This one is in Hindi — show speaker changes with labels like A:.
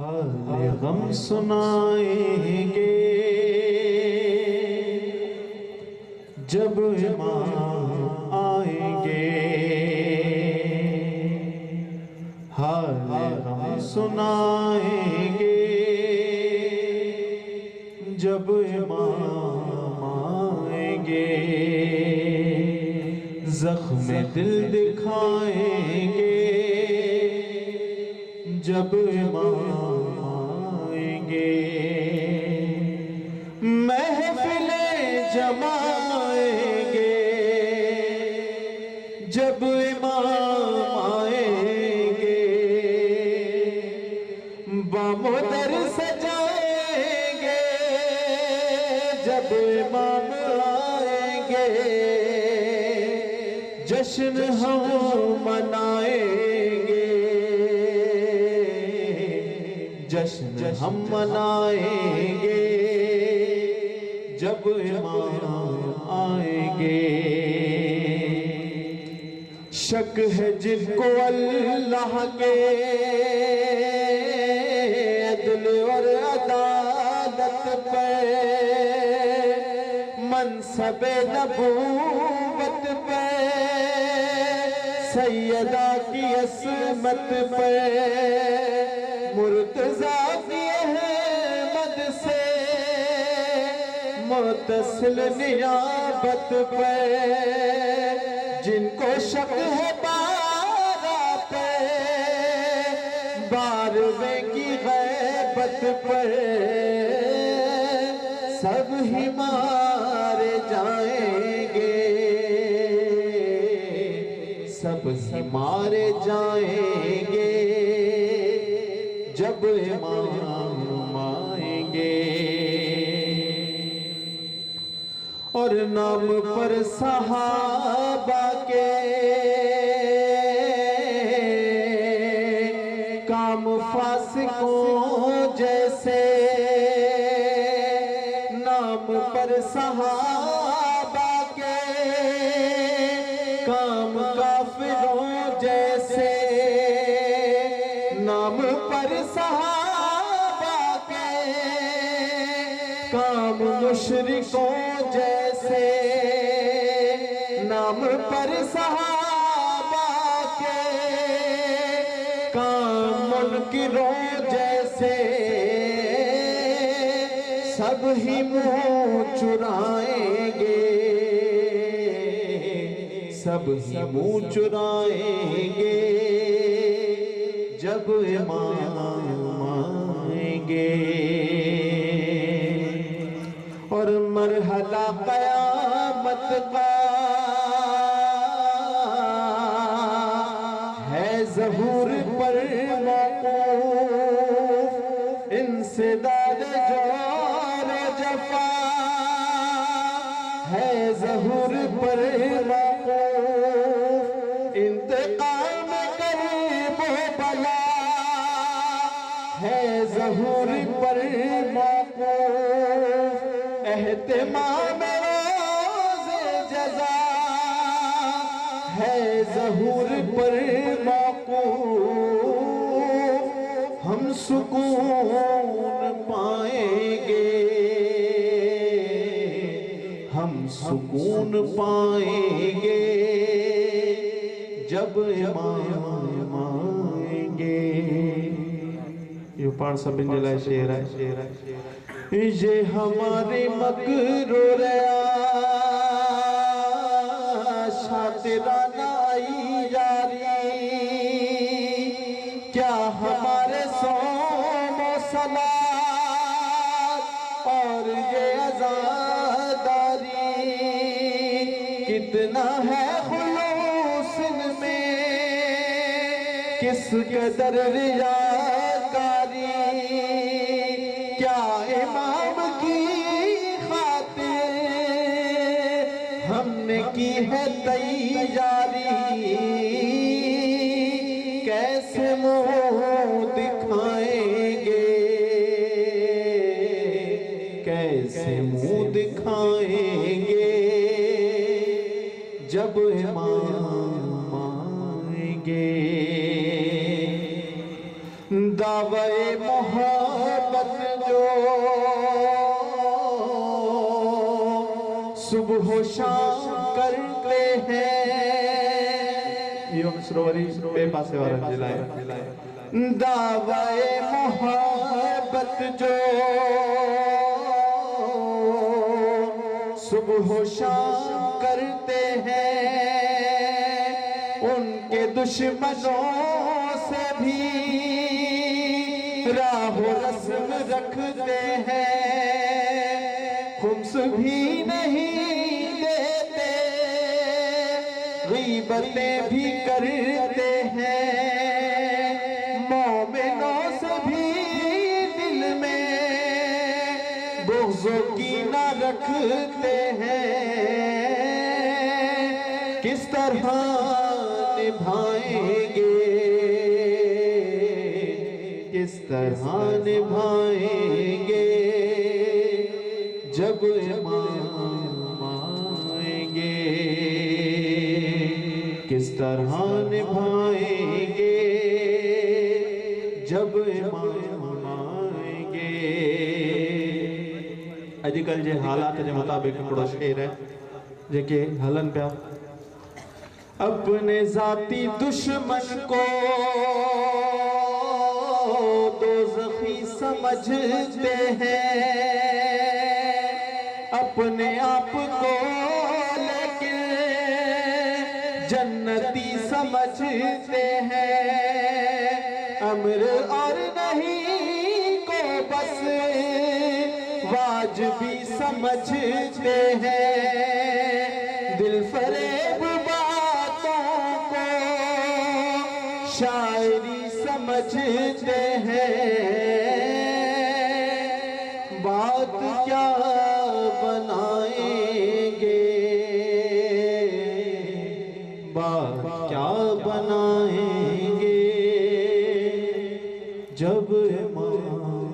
A: हाल गम सुनाएंगे जब इमाम आएंगे। हाल गम सुनाएंगे जब इमाम आएंगे। ज़ख्म दिल दिखाएंगे जब इमाम आएंगे। महफिलें जमाएंगे जब इमाम आएंगे। बामुदर सजाएंगे जब इमाम आएंगे। जश्न हम मनाएंगे, जश्न हम मनाएंगे जब इमाम आएंगे। शक है जिनको अल्लाह के अदल और अदालत पर, मनसबे नबूवत पर, सैयदा की असमत पर, मुर्तज़ा की अहमद से मुतसिल नियाबत पर। जिनको शक है बारा पे, बारहवें की गैबत पर, सब ही मारे जाएंगे, सब ही मारे जाएंगे जब इमाम आएंगे। और नाम पर सहाबा के काम फासिकों जैसे, नाम पर सहाबा के काम काफिरों जैसे, नाम पर सहाबा के काम मुशरिकों जैसे, नाम पर सहाबा के काम मुनकिरों जैसे। सब ही मुंह चुराएंगे, सब ही मुंह चुराएंगे जब इमाम आएंगे। और मरहला क़यामत का है ज़हूर पर मौक़ूफ़, इंसिदाद जोर जफ़ा है ज़हूर पर मौक़ूफ़। इंतक़ाम क़रीब बला है ज़हूर पर मौक़ूफ़। एहतिमाम रोज़े जज़ा है ज़हूर पर मौक़ूफ़। हम सुकून पाएंगे, हम सुकून पाएंगे जब इमाम आएंगे। ये पान सब इंजला शेर है। ये हमारी मकरूर शातिराना यारी, क्या हमारे सोम सलात और ये अज़ादारी, कितना है खुलूस में, किस कदर रियाकारी। क्या इमाम की खातिर हमने की है तैयारी, कैसे मुँह दिखाएंगे, कैसे मुँह दिखाएंगे जब इमाम आएंगे। दावे मोहब्बत जो सुबह शाम करते हैं,
B: यो सरोवरी बेपासे वाला जिलाए
A: दावाए मोहब्बत जो सुबह शाम करते हैं, उनके दुश्मनों से भी राहो रस्म रखते हैं, खुम्स भी नहीं देते, गीबतें भी करते हैं, मोमिनों से भी दिल में बुग़्ज़ो की ना रखते हैं। किस तरह निभाएंगे, किस तरह निभाएंगे जब इमाम आएंगे, किस तरह निभाएंगे जब इमाम आएंगे।
B: अॼुकल्ह जे हालात जे मुताबिक़ हिकिड़ो शेर है जेके हलन पिया।
A: अपने जाती दुश्मन को दोज़खी समझते हैं, अपने आप को लेकिन जन्नती समझते हैं, अम्र और नहीं को बस वाजिबी समझते हैं, दिल फरेब शायरी समझते हैं, बात क्या बनाएंगे, बात क्या बनाएंगे जब इमाम